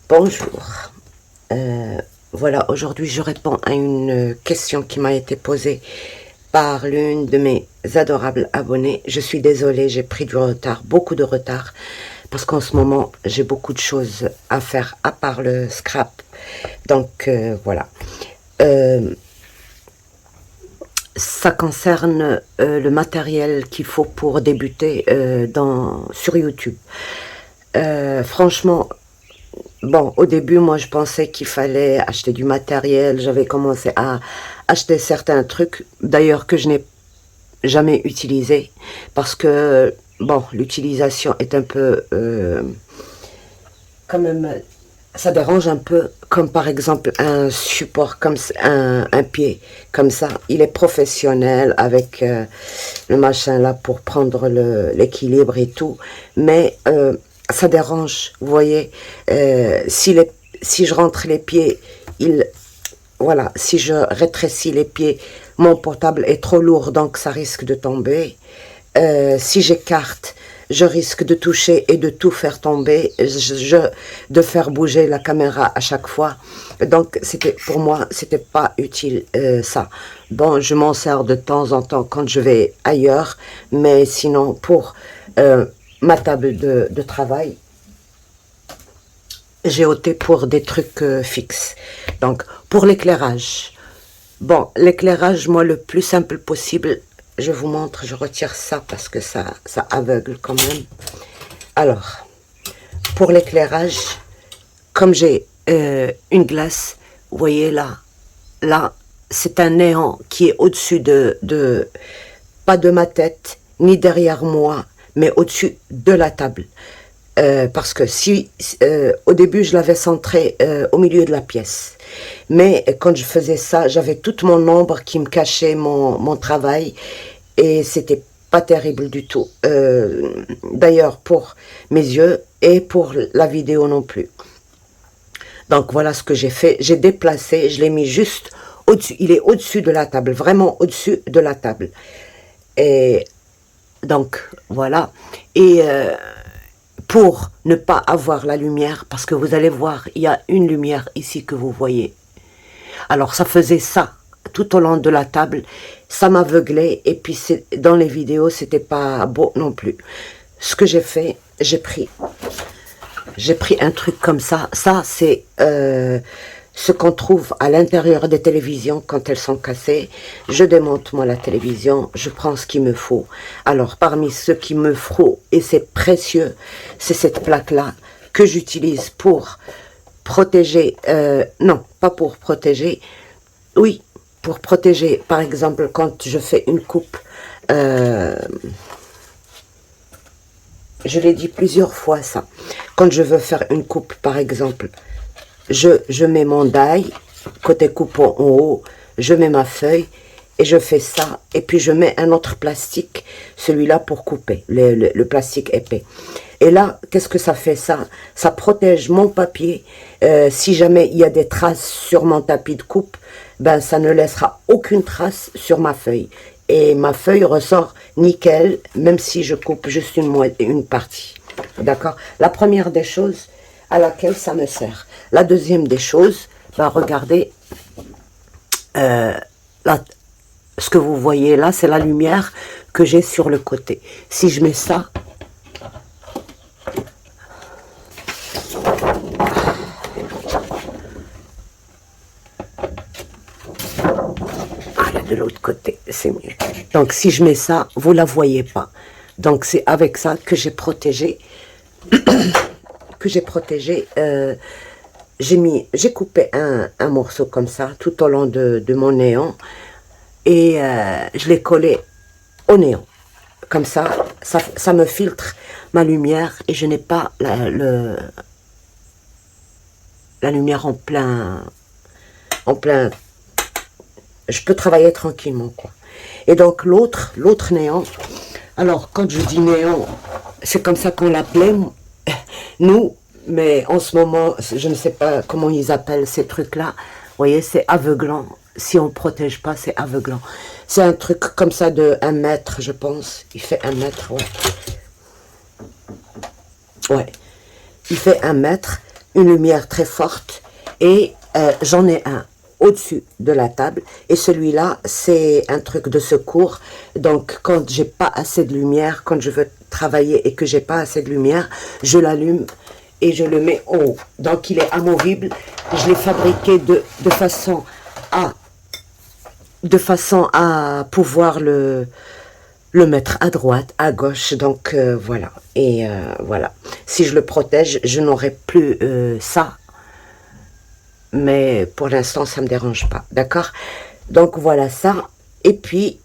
Bonjour. Voilà, aujourd'hui je réponds à une question qui m'a été posée par l'une de mes adorables abonnées. Je suis désolée, j'ai pris du retard, beaucoup de retard, parce qu'en ce moment j'ai beaucoup de choses à faire à part le scrap. Donc voilà. Euh, Ça concerne le matériel qu'il faut pour débuter sur YouTube. Franchement, bon, au début, moi, je pensais qu'il fallait acheter du matériel. J'avais commencé à acheter certains trucs, d'ailleurs, que je n'ai jamais utilisés, parce que, bon, l'utilisation est un peu, quand même, ça dérange un peu, comme par exemple un support, comme un pied, comme ça. Il est professionnel avec le machin là pour prendre l'équilibre et tout, mais ça dérange, vous voyez, si je rentre les pieds, voilà, si je rétrécis les pieds, mon portable est trop lourd, donc ça risque de tomber. Si j'écarte, je risque de toucher et de tout faire tomber, de faire bouger la caméra à chaque fois. Donc, pour moi, c'était pas utile ça. Bon, je m'en sers de temps en temps quand je vais ailleurs, mais sinon, pour ma table de travail, j'ai opté pour des trucs fixes. Donc, pour l'éclairage, bon, l'éclairage, moi, le plus simple possible, je vous montre, je retire ça parce que ça aveugle quand même. Alors, pour l'éclairage, comme j'ai une glace, vous voyez là, c'est un néant qui est au-dessus pas de ma tête, ni derrière moi, mais au-dessus de la table. Parce que si au début je l'avais centré au milieu de la pièce, mais quand je faisais ça, j'avais toute mon ombre qui me cachait mon travail et c'était pas terrible du tout. D'ailleurs pour mes yeux et pour la vidéo non plus. Donc voilà ce que j'ai fait. J'ai déplacé, je l'ai mis juste au-dessus. Il est au-dessus de la table, vraiment au-dessus de la table. Et donc voilà. Et pour ne pas avoir la lumière, parce que vous allez voir, il y a une lumière ici que vous voyez. Alors ça faisait ça tout au long de la table, ça m'aveuglait et puis dans les vidéos c'était pas beau non plus. Ce que j'ai fait, j'ai pris un truc comme ça. Ça c'est ce qu'on trouve à l'intérieur des télévisions quand elles sont cassées. Je démonte moi la télévision, je prends ce qu'il me faut. Alors parmi ce qu'il me faut, et c'est précieux, c'est cette plaque là que j'utilise pour protéger, non pas pour protéger, oui, pour protéger par exemple quand je fais une coupe, je l'ai dit plusieurs fois ça, quand je veux faire une coupe par exemple, je mets mon die, côté coupon en haut, je mets ma feuille, et je fais ça, et puis je mets un autre plastique, celui-là pour couper, le plastique épais. Et là, qu'est-ce que ça fait ça? Ça protège mon papier, si jamais il y a des traces sur mon tapis de coupe, ben ça ne laissera aucune trace sur ma feuille. Et ma feuille ressort nickel, même si je coupe juste une partie. D'accord? La première des choses à laquelle ça me sert. La deuxième des choses, ben regardez, là, ce que vous voyez là, c'est la lumière que j'ai sur le côté. Si je mets ça, voilà, de l'autre côté, c'est mieux. Donc si je mets ça, vous la voyez pas. Donc c'est avec ça que j'ai protégé, j'ai coupé un morceau comme ça tout au long de mon néon et je l'ai collé au néon. Comme ça me filtre ma lumière et je n'ai pas la lumière en plein. Je peux travailler tranquillement, quoi. Et donc l'autre néon, alors quand je dis néon, c'est comme ça qu'on l'appelait, nous, mais en ce moment, je ne sais pas comment ils appellent ces trucs-là. Vous voyez, c'est aveuglant. Si on ne protège pas, c'est aveuglant. C'est un truc comme ça de 1 mètre, je pense. Il fait 1 mètre, ouais. Ouais. Il fait 1 mètre. une lumière très forte et j'en ai un au-dessus de la table et celui-là c'est un truc de secours. Donc quand j'ai pas assez de lumière, quand je veux travailler et que j'ai pas assez de lumière, je l'allume et je le mets en haut. Donc il est amovible. Je l'ai fabriqué de façon à pouvoir le mettre à droite, à gauche. Donc voilà. Et voilà. Si je le protège, je n'aurai plus ça. Mais pour l'instant, ça ne me dérange pas. D'accord? Donc voilà ça. Et puis,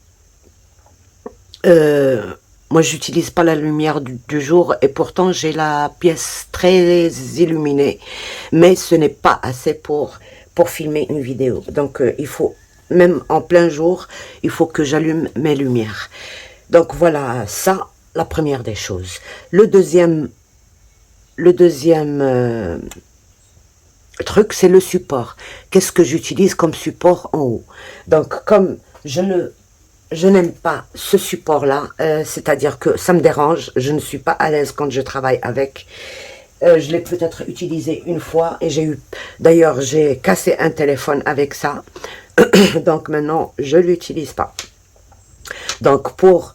moi, j'utilise pas la lumière du jour et pourtant, j'ai la pièce très illuminée. Mais ce n'est pas assez pour filmer une vidéo. Donc, il faut, même en plein jour, il faut que j'allume mes lumières. Donc voilà ça, la première des choses. Le deuxième truc, c'est le support. Qu'est-ce que j'utilise comme support en haut? Donc, comme je n'aime pas ce support-là, c'est-à-dire que ça me dérange, je ne suis pas à l'aise quand je travaille avec. Je l'ai peut-être utilisé une fois et d'ailleurs, j'ai cassé un téléphone avec ça. Donc maintenant, je ne l'utilise pas. Donc, pour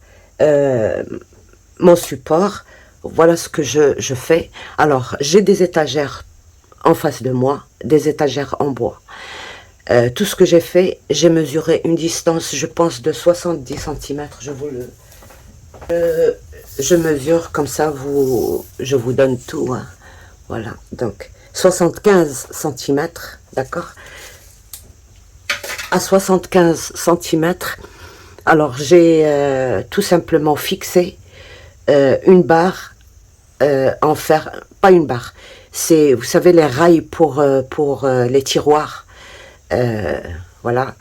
mon support, voilà ce que je fais. Alors, j'ai des étagères en face de moi, des étagères en bois. Tout ce que j'ai fait, j'ai mesuré une distance, je pense, de 70 cm. Je mesure comme ça, je vous donne tout. Hein. Voilà, donc 75 cm, d'accord? À 75 cm, alors j'ai tout simplement fixé une barre en fer, pas une barre, c'est, vous savez, les rails pour les tiroirs. Voilà,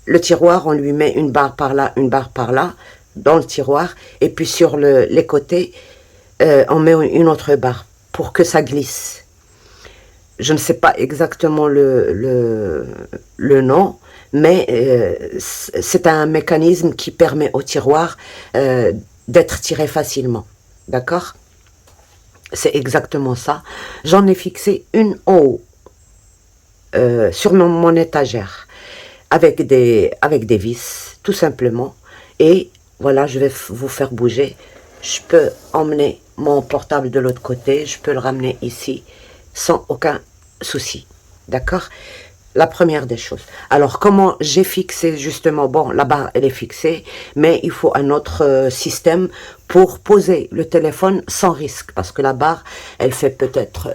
le tiroir, on lui met une barre par là, une barre par là, dans le tiroir, et puis sur les côtés, on met une autre barre pour que ça glisse. Je ne sais pas exactement le nom, mais c'est un mécanisme qui permet au tiroir d'être tiré facilement. D'accord? C'est exactement ça. J'en ai fixé une en haut, sur mon étagère, avec des vis, tout simplement. Et voilà, je vais vous faire bouger. Je peux emmener mon portable de l'autre côté, je peux le ramener ici, sans aucun souci. D'accord? La première des choses. Alors, comment j'ai fixé justement, bon, la barre, elle est fixée, mais il faut un autre système pour poser le téléphone sans risque, parce que la barre, elle fait peut-être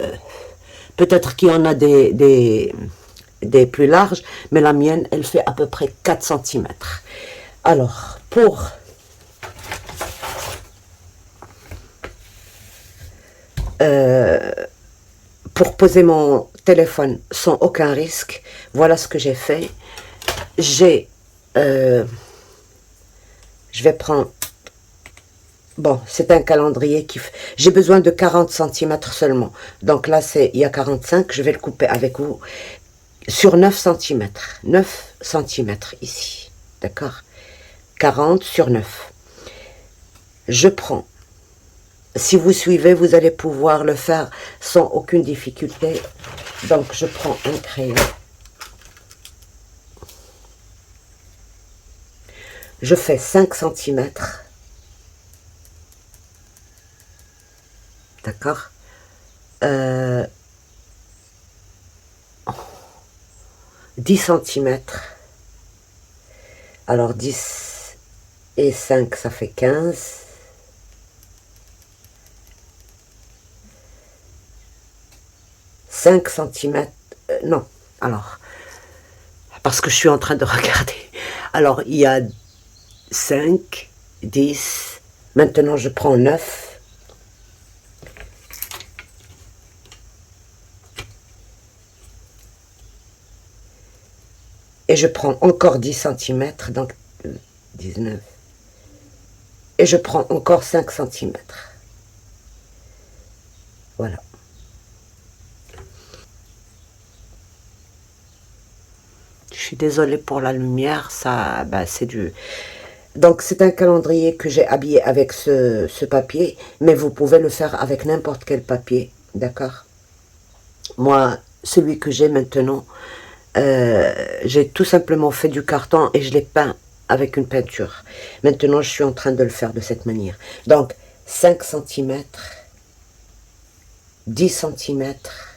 qu'il y en a des plus larges, mais la mienne, elle fait à peu près 4 cm. Alors, pour poser mon téléphone sans aucun risque, voilà ce que j'ai fait. Je vais prendre, bon, c'est un calendrier j'ai besoin de 40 cm seulement. Donc là, il y a 45, je vais le couper avec vous sur 9 cm. 9 cm ici, d'accord? 40 sur 9. Je prends. Si vous suivez, vous allez pouvoir le faire sans aucune difficulté. Donc, je prends un crayon. Je fais 5 cm. D'accord? 10 cm. Alors, 10 et 5, ça fait 15. 5 cm, non, alors, parce que je suis en train de regarder. Alors, il y a 5, 10, maintenant je prends 9. Et je prends encore 10 cm, donc 19. Et je prends encore 5 cm. Voilà. Je suis désolée pour la lumière, ça, c'est du... Donc, c'est un calendrier que j'ai habillé avec ce papier, mais vous pouvez le faire avec n'importe quel papier, d'accord? Moi, celui que j'ai maintenant, j'ai tout simplement fait du carton et je l'ai peint avec une peinture. Maintenant, je suis en train de le faire de cette manière. Donc, 5 centimètres, 10 centimètres,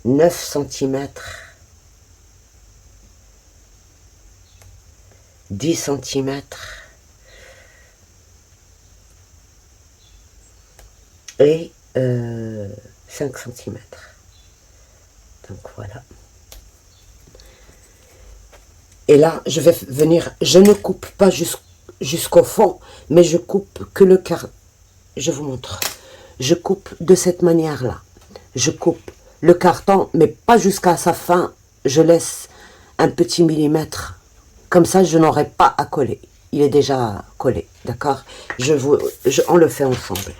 9 centimètres, 10 centimètres et 5 centimètres. Donc voilà. Et là, je vais venir, je ne coupe pas jusqu'au fond, mais je coupe que le quart. Je vous montre. Je coupe de cette manière-là. Je coupe le carton, mais pas jusqu'à sa fin. Je laisse un petit millimètre. Comme ça, je n'aurai pas à coller. Il est déjà collé, d'accord? On le fait ensemble.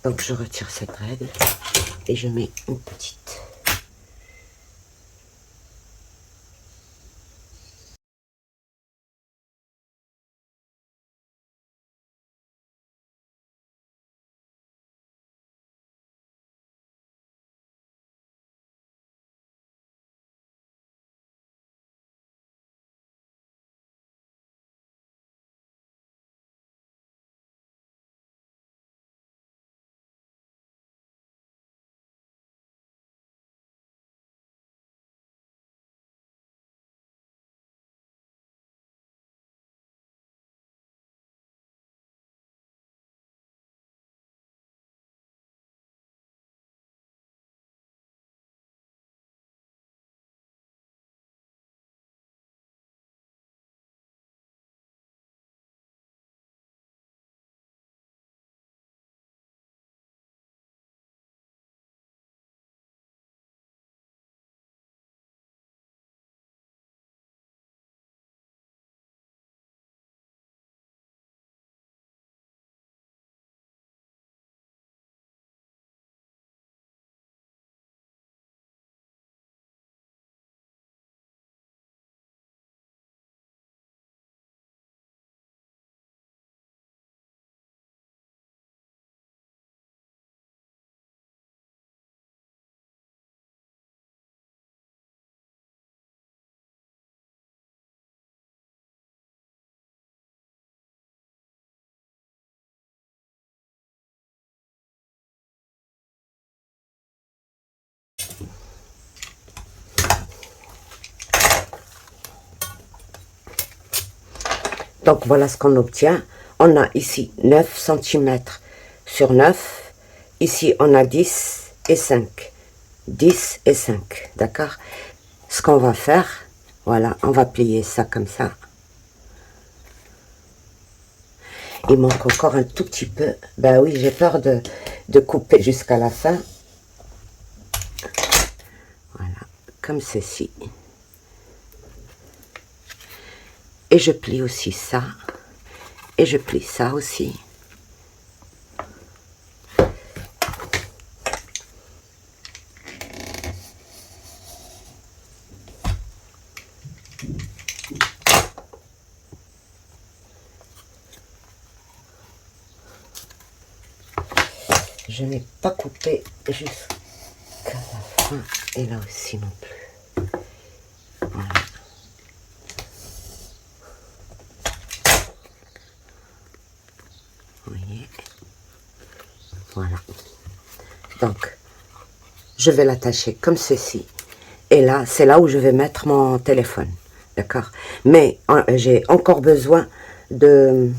Donc, je retire cette règle et je mets une petite. Donc voilà ce qu'on obtient. On a ici 9 centimètres sur 9. Ici on a 10 et 5. 10 et 5, d'accord? Ce qu'on va faire, voilà, on va plier ça comme ça. Il manque encore un tout petit peu. Ben oui, j'ai peur de couper jusqu'à la fin. Voilà, comme ceci. Et je plie aussi ça. Et je plie ça aussi. Je n'ai pas coupé jusqu'à la fin. Et là aussi non plus. Voilà. Vous voyez? Voilà. Donc, je vais l'attacher comme ceci. Et là, c'est là où je vais mettre mon téléphone. D'accord? Mais j'ai encore besoin de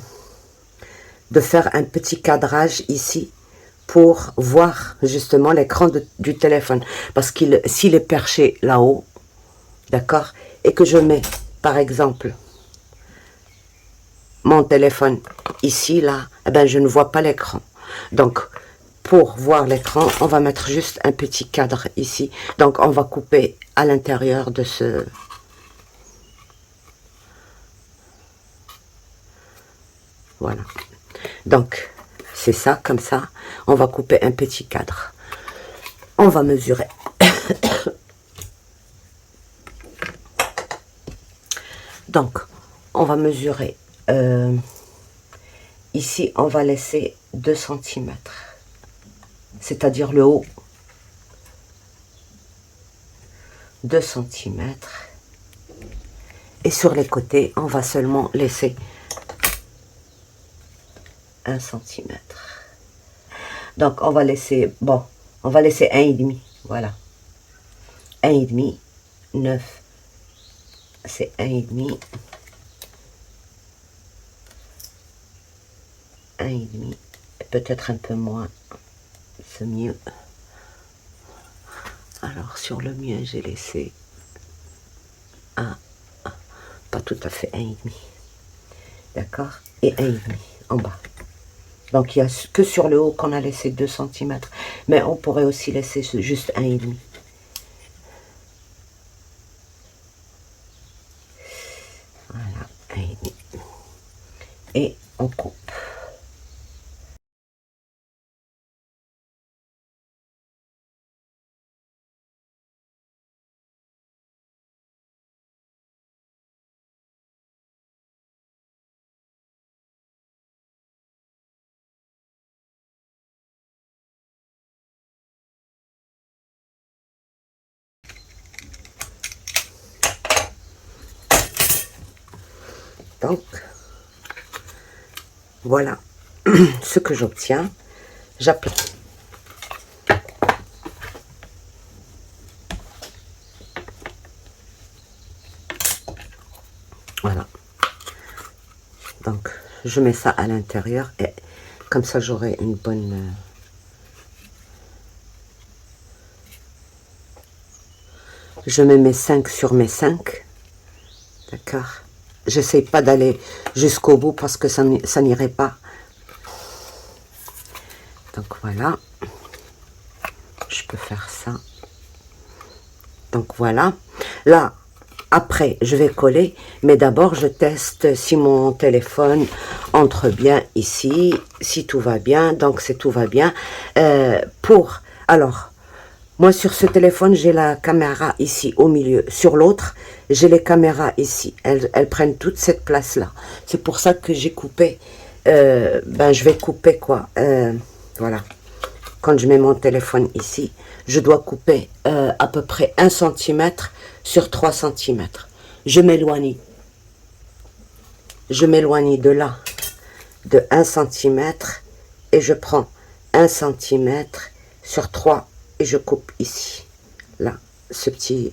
faire un petit cadrage ici pour voir justement l'écran du téléphone. Parce qu'il s'il est perché là-haut, d'accord, et que je mets, par exemple, mon téléphone ici, là, eh ben, je ne vois pas l'écran. Donc, pour voir l'écran, on va mettre juste un petit cadre ici. Donc, on va couper à l'intérieur de ce... Voilà. Donc, c'est ça, comme ça. On va couper un petit cadre. On va mesurer. Donc, on va mesurer. Ici, on va laisser 2 cm. c'est-à-dire le haut, 2 cm. Et sur les côtés, on va seulement laisser 1 cm. Donc, on va laisser, bon, on va laisser 1,5. Voilà. 1,5, 9, c'est 1,5. 1,5, peut-être un peu moins, c'est mieux. Alors, sur le mien, j'ai laissé pas tout à fait 1,5. D'accord? Et 1,5 en bas. Donc, il n'y a que sur le haut qu'on a laissé 2 cm. Mais on pourrait aussi laisser juste 1,5. Voilà, 1,5. Et on coupe. Donc, voilà ce que j'obtiens. J'applique. Voilà. Donc, je mets ça à l'intérieur et comme ça, j'aurai une bonne... Je mets mes 5 sur mes 5. D'accord? J'essaye pas d'aller jusqu'au bout parce que ça n'irait pas. Donc voilà. Je peux faire ça. Donc voilà. Là, après, je vais coller. Mais d'abord, je teste si mon téléphone entre bien ici. Si tout va bien. Donc, c'est tout va bien. Alors, moi, sur ce téléphone, j'ai la caméra ici, au milieu. Sur l'autre, j'ai les caméras ici. Elles prennent toute cette place-là. C'est pour ça que j'ai coupé. Je vais couper, quoi. Voilà. Quand je mets mon téléphone ici, je dois couper à peu près 1 cm sur 3 cm. Je m'éloigne. Je m'éloigne de là, de 1 cm. Et je prends 1 cm sur 3 et je coupe ici, là, ce petit...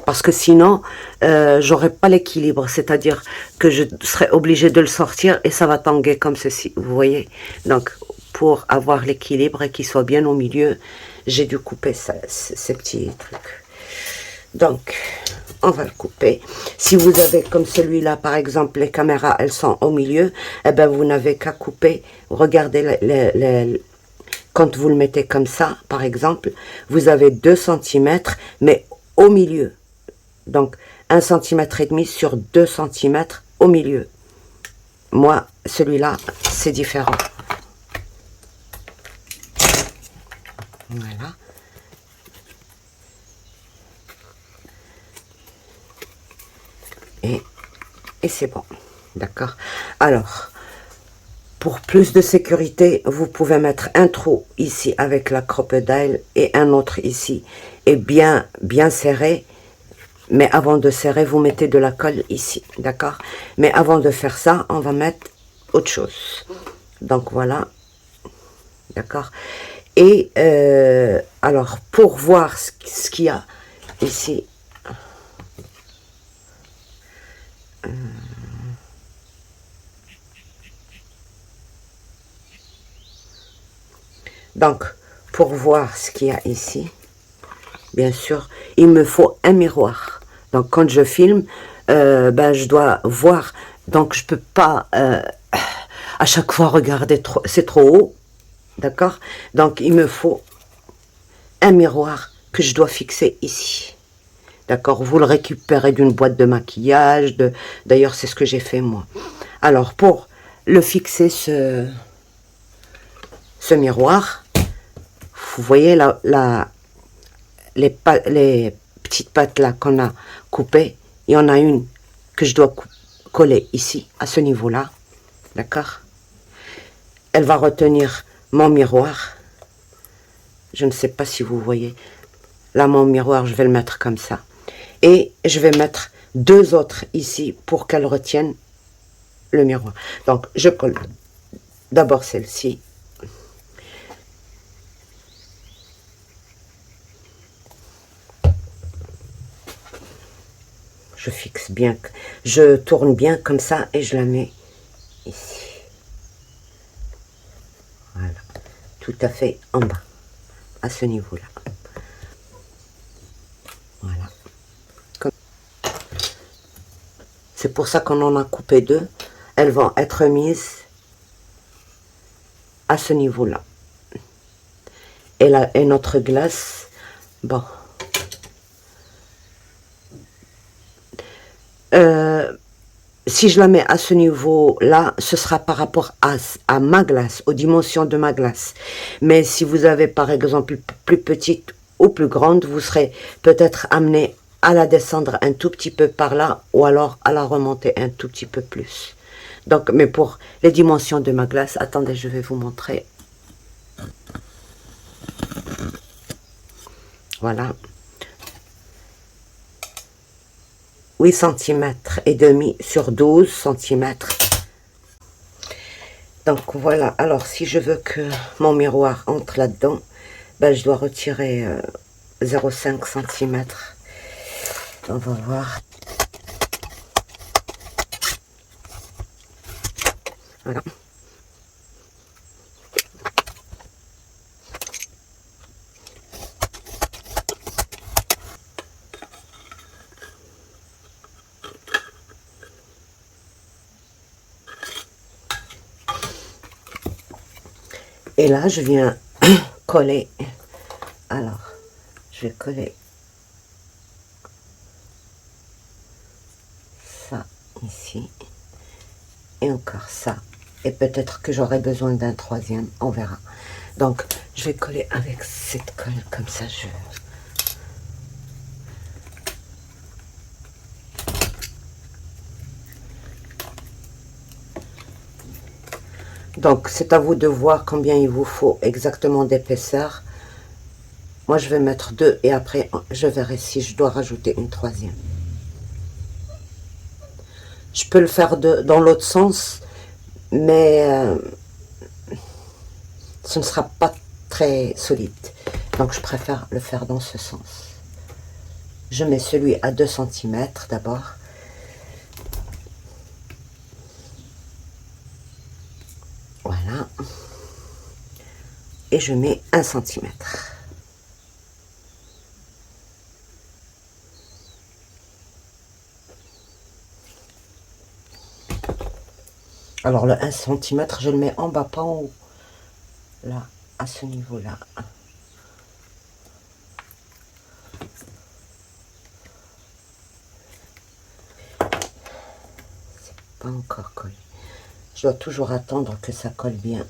Parce que sinon, j'aurais pas l'équilibre, c'est-à-dire que je serais obligée de le sortir et ça va tanguer comme ceci, vous voyez. Donc, pour avoir l'équilibre et qu'il soit bien au milieu, j'ai dû couper ces petits trucs. Donc, on va le couper. Si vous avez comme celui-là, par exemple, les caméras, elles sont au milieu, eh ben vous n'avez qu'à couper. Regardez, quand vous le mettez comme ça, par exemple, vous avez 2 cm, mais au milieu. Donc, 1 cm et demi sur 2 cm au milieu. Moi, celui-là, c'est différent. Voilà. Et c'est bon. D'accord. Alors, pour plus de sécurité, vous pouvez mettre un trou ici avec la crocodile et un autre ici. Et bien serré. Mais avant de serrer, vous mettez de la colle ici. D'accord. Mais avant de faire ça, on va mettre autre chose. Donc voilà. D'accord. Et alors, pour voir ce qu'il y a ici. Donc, pour voir ce qu'il y a ici, bien sûr, il me faut un miroir. Donc, quand je filme, je dois voir. Donc, je peux pas à chaque fois regarder, c'est trop haut. D'accord? Donc, il me faut un miroir que je dois fixer ici. D'accord? Vous le récupérez d'une boîte de maquillage. D'ailleurs, c'est ce que j'ai fait moi. Alors, pour le fixer, ce miroir, vous voyez les petites pattes là qu'on a coupées. Il y en a une que je dois coller ici, à ce niveau-là. D'accord? elle va retenir mon miroir. Je ne sais pas si vous voyez. Là, mon miroir, je vais le mettre comme ça. Et je vais mettre deux autres ici pour qu'elle retienne le miroir. Donc, je colle d'abord celle-ci. Je fixe bien, je tourne bien comme ça et je la mets ici. Voilà, tout à fait en bas, à ce niveau-là. Voilà. C'est pour ça qu'on en a coupé deux. Elles vont être mises à ce niveau-là. Et là, et notre glace, bon. Si je la mets à ce niveau-là, ce sera par rapport à ma glace, aux dimensions de ma glace. Mais si vous avez par exemple plus petite ou plus grande, vous serez peut-être amené à la descendre un tout petit peu par là, ou alors à la remonter un tout petit peu plus. Donc, mais pour les dimensions de ma glace, attendez, je vais vous montrer. Voilà. 8 cm et demi sur 12 cm. Donc voilà, alors si je veux que mon miroir entre là-dedans, ben, je dois retirer 0,5 cm. On va voir. Voilà. Et là, je viens coller. Alors, je vais coller ça ici. Et encore ça. Et peut-être que j'aurai besoin d'un troisième. On verra. Donc, je vais coller avec cette colle. Comme ça, je... Donc, c'est à vous de voir combien il vous faut exactement d'épaisseur. Moi, je vais mettre deux et après, je verrai si je dois rajouter une troisième. Je peux le faire dans l'autre sens, mais ce ne sera pas très solide. Donc, je préfère le faire dans ce sens. Je mets celui à 2 cm d'abord. Voilà. Et je mets 1 cm. Alors le 1 cm, je le mets en bas, pas en haut. Là, à ce niveau-là. C'est pas encore collé. Je dois toujours attendre que ça colle bien.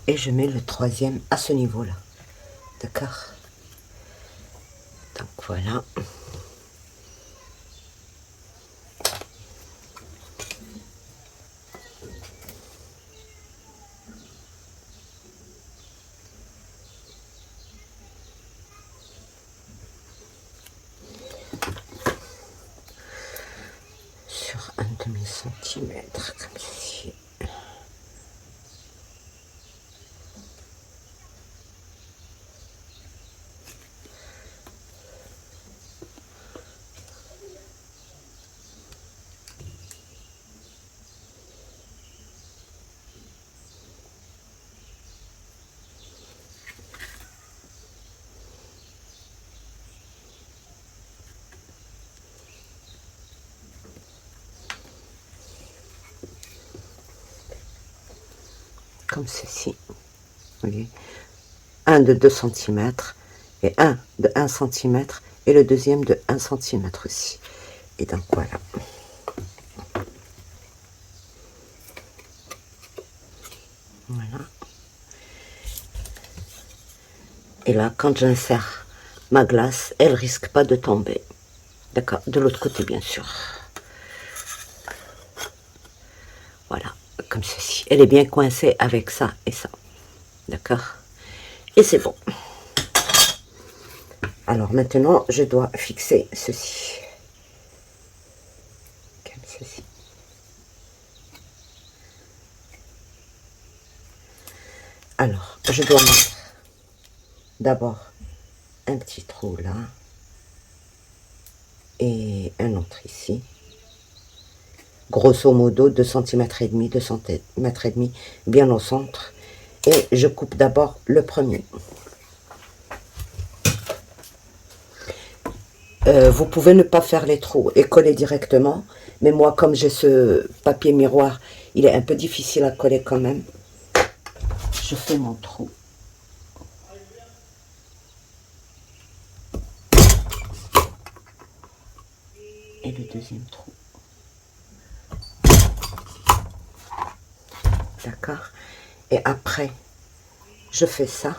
Et je mets le troisième à ce niveau-là. D'accord? Donc voilà. Sur 1/2 centimètre, comme ceci. Comme ceci. Vous voyez, un de 2 cm et un de 1 cm et le deuxième de 1 cm aussi. Et donc voilà. Voilà. Et là, quand j'insère ma glace, elle risque pas de tomber. D'accord, de l'autre côté, bien sûr. Voilà, comme ceci. Elle est bien coincée avec ça et ça. D'accord. Et c'est bon. Alors maintenant, je dois fixer ceci. Comme ceci. Alors, je dois mettre d'abord un petit trou là. Et un autre ici. Grosso modo, 2 cm et demi, 2 cm et demi, bien au centre. Et je coupe d'abord le premier. Vous pouvez ne pas faire les trous et coller directement. Mais moi, comme j'ai ce papier miroir, il est un peu difficile à coller quand même. Je fais mon trou. Et le deuxième trou. D'accord. Et après, je fais ça.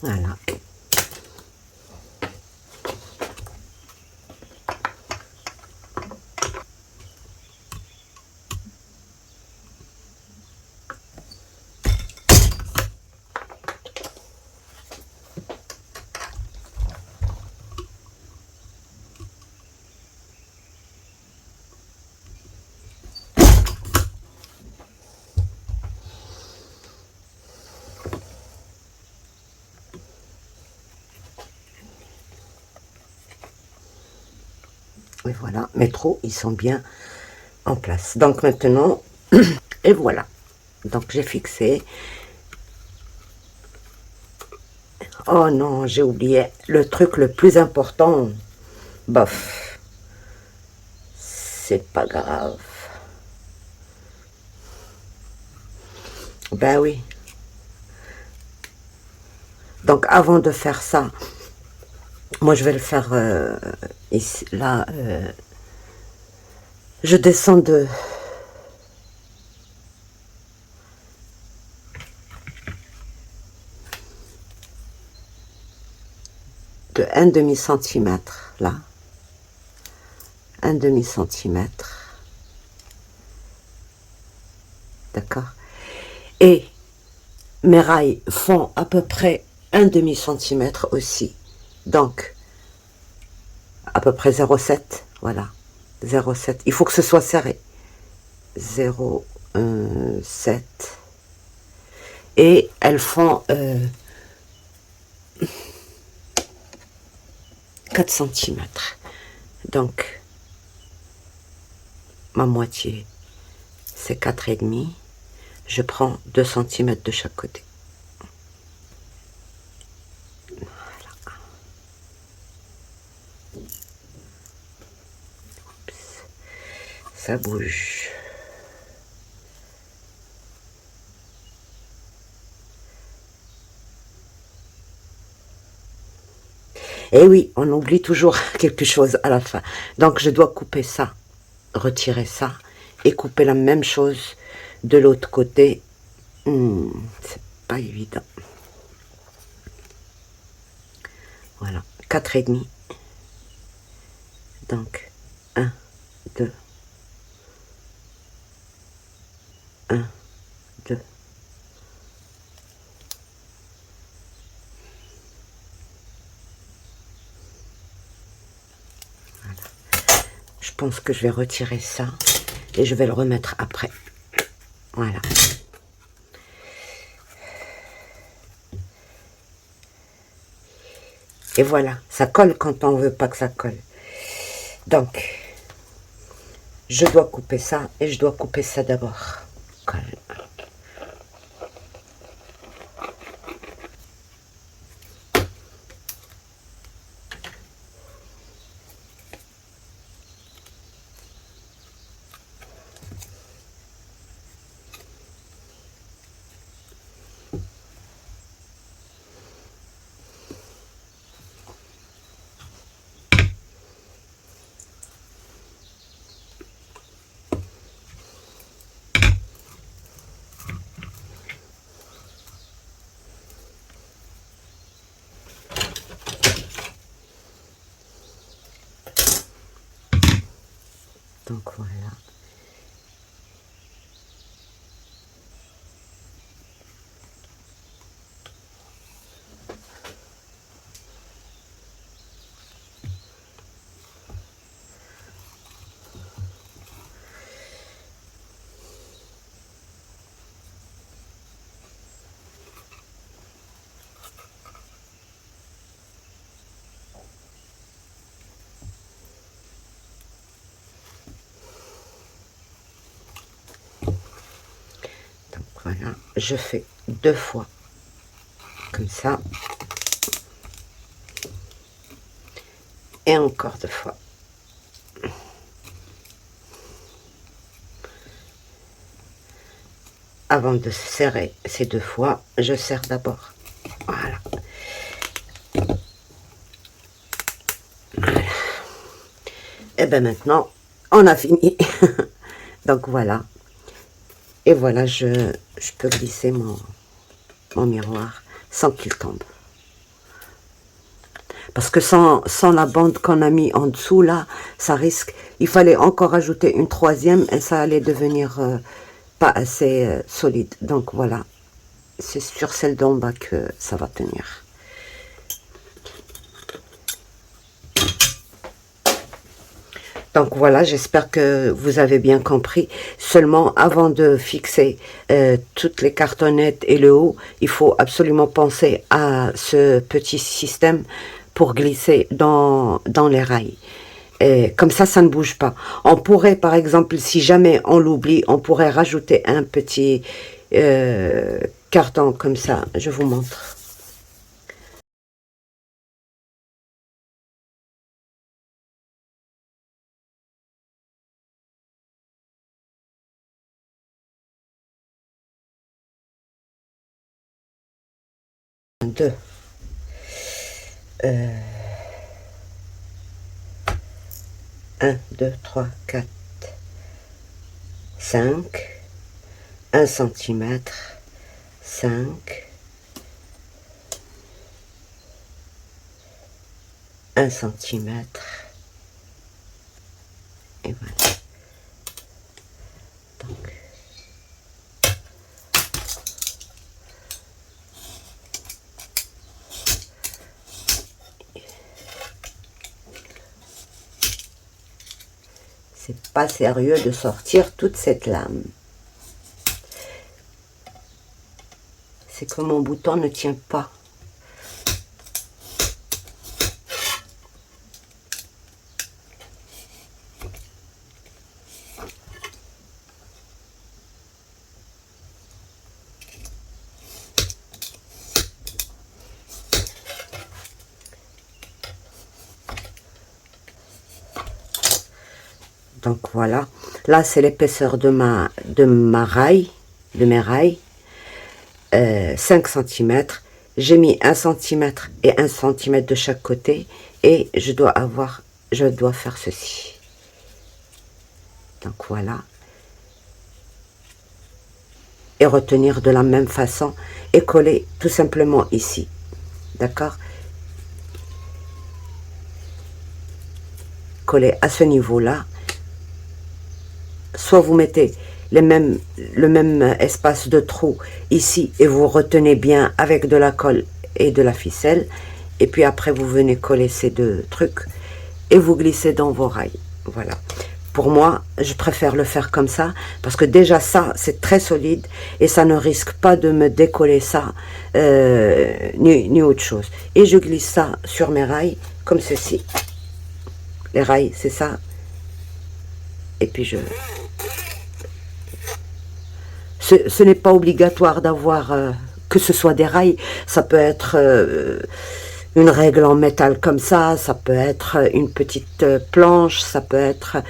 Voilà. Et voilà, mes trous, ils sont bien en place. Donc maintenant, et voilà. Donc j'ai fixé. Oh non, j'ai oublié le truc le plus important. Bof, c'est pas grave. Ben oui. Donc avant de faire ça, moi je vais le faire ici, là. Je descends de 1/2 centimètre là. 1/2 centimètre. D'accord. Et mes rails font à peu près 1/2 centimètre aussi. Donc, à peu près 0,7. Voilà. 0,7. Il faut que ce soit serré. 0,7. Et elles font 4 centimètres. Donc, ma moitié, c'est 4,5. Je prends 2 centimètres de chaque côté. Voilà. Oups. Ça bouge. Et oui, on oublie toujours quelque chose à la fin. Donc, je dois couper ça, retirer ça, et couper la même chose de l'autre côté. C'est pas évident. Voilà, 4,5. Donc, 1, 2, 1, 2. Voilà. Je pense que je vais retirer ça et je vais le remettre après. Voilà. Et voilà, ça colle quand on veut pas que ça colle. Donc, je dois couper ça et je dois couper ça d'abord. Colle. Donc voilà. Donc voilà, je fais 2 fois comme ça et encore 2 fois. Avant de serrer ces 2 fois, je serre d'abord. Voilà. Voilà. Et bien maintenant, on a fini. Donc voilà. Et voilà, je peux glisser mon miroir sans qu'il tombe. Parce que sans la bande qu'on a mis en dessous, là, ça risque... Il fallait encore ajouter une 3e et ça allait devenir pas assez solide. Donc voilà, c'est sur celle d'en bas que ça va tenir. Donc voilà, j'espère que vous avez bien compris. Seulement, avant de fixer toutes les cartonnettes et le haut, il faut absolument penser à ce petit système pour glisser dans les rails. Et comme ça ne bouge pas. On pourrait, par exemple, si jamais on l'oublie, on pourrait rajouter un petit carton comme ça. Je vous montre. Deux. 1, 2, 3, 4, 5, 1 cm, 5, 1 cm, et voilà. Donc, c'est pas sérieux de sortir toute cette lame. C'est que mon bouton ne tient pas. Donc voilà, là c'est l'épaisseur de mes rails, 5 cm. J'ai mis 1 cm et 1 cm de chaque côté et je dois faire ceci. Donc voilà. Et retenir de la même façon et coller tout simplement ici. D'accord? Coller à ce niveau-là. Soit vous mettez le même espace de trou ici et vous retenez bien avec de la colle et de la ficelle, et puis après vous venez coller ces 2 trucs et vous glissez dans vos rails. Voilà, pour moi je préfère le faire comme ça parce que déjà ça c'est très solide et ça ne risque pas de me décoller ça ni autre chose. Et je glisse ça sur mes rails comme ceci. Les rails c'est ça, et puis ce n'est pas obligatoire d'avoir que ce soit des rails, ça peut être une règle en métal comme ça peut être une petite planche, ça peut être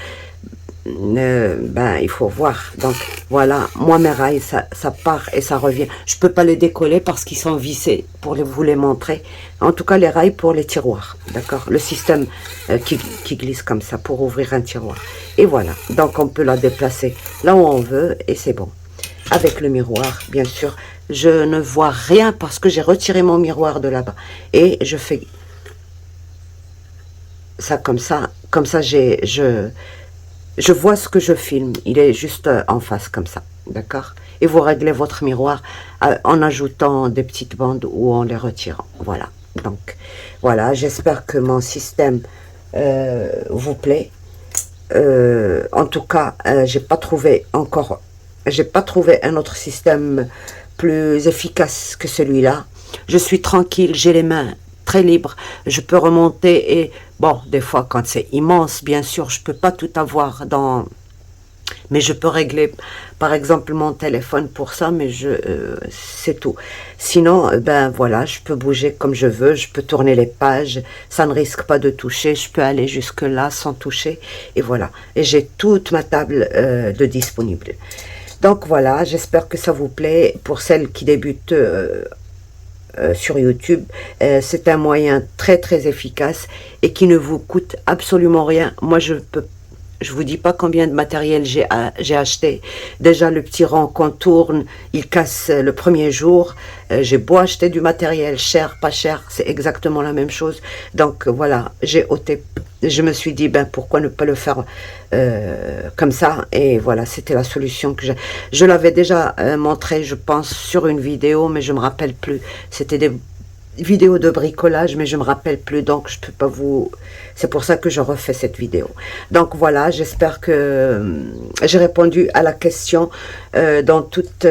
ben il faut voir. Donc voilà, moi mes rails ça part et ça revient. Je peux pas les décoller parce qu'ils sont vissés pour vous les montrer. En tout cas les rails pour les tiroirs, d'accord, le système qui glisse comme ça pour ouvrir un tiroir. Et voilà, donc on peut la déplacer là où on veut et c'est bon. Avec le miroir, bien sûr, je ne vois rien parce que j'ai retiré mon miroir de là-bas. Et je fais ça comme ça je vois ce que je filme, il est juste en face comme ça, d'accord? Et vous réglez votre miroir en ajoutant des petites bandes ou en les retirant, voilà. Donc, voilà, j'espère que mon système vous plaît. En tout cas, j'ai pas trouvé un autre système plus efficace que celui-là. Je suis tranquille, j'ai les mains très libres, je peux remonter et bon, des fois quand c'est immense, bien sûr, je peux pas tout avoir dans, mais je peux régler par exemple mon téléphone pour ça, mais c'est tout. Sinon, ben voilà, je peux bouger comme je veux, je peux tourner les pages, ça ne risque pas de toucher, je peux aller jusque là sans toucher, et voilà. Et j'ai toute ma table de disponible. Donc voilà, j'espère que ça vous plaît. Pour celles qui débutent sur YouTube, c'est un moyen très très efficace et qui ne vous coûte absolument rien. Moi, je vous dis pas combien de matériel j'ai acheté. Déjà, le petit rang qu'on tourne, il casse le premier jour. J'ai beau acheter du matériel cher, pas cher, c'est exactement la même chose. Donc voilà, j'ai ôté. Je me suis dit, ben pourquoi ne pas le faire comme ça. Et voilà, c'était la solution que j'ai. Je l'avais déjà montré, je pense, sur une vidéo, mais je me rappelle plus. C'était des vidéo de bricolage, mais je me rappelle plus, donc je peux pas vous... C'est pour ça que je refais cette vidéo. Donc voilà, j'espère que j'ai répondu à la question dans toutes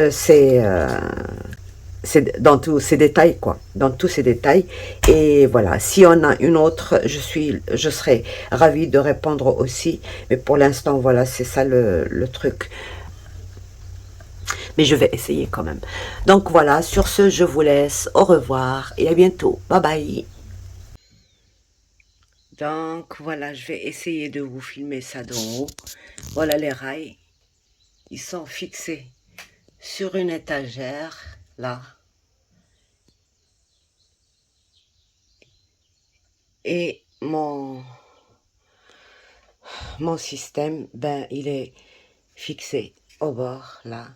dans tous ces détails, quoi, dans tous ces détails. Et voilà, si on a une autre, je serai ravie de répondre aussi. Mais pour l'instant, voilà, c'est ça le truc. Mais je vais essayer quand même. Donc voilà, sur ce, je vous laisse. Au revoir et à bientôt. Bye bye. Donc voilà, je vais essayer de vous filmer ça d'en haut. Voilà les rails. Ils sont fixés sur une étagère, là. Et mon système, ben, il est fixé au bord, là.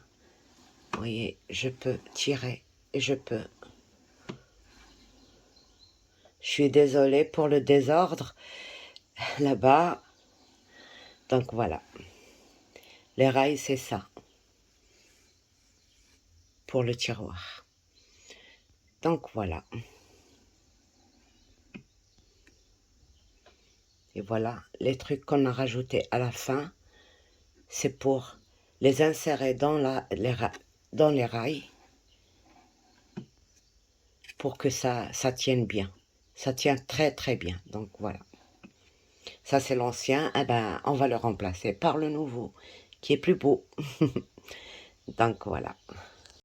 Vous voyez, je peux tirer et je peux... Je suis désolée pour le désordre là-bas. Donc voilà. Les rails, c'est ça. Pour le tiroir. Donc voilà. Et voilà, les trucs qu'on a rajoutés à la fin, c'est pour les insérer dans les rails pour que ça tienne bien. Ça tient très très bien. Donc voilà. Ça c'est l'ancien. Eh ben, on va le remplacer par le nouveau qui est plus beau. Donc voilà.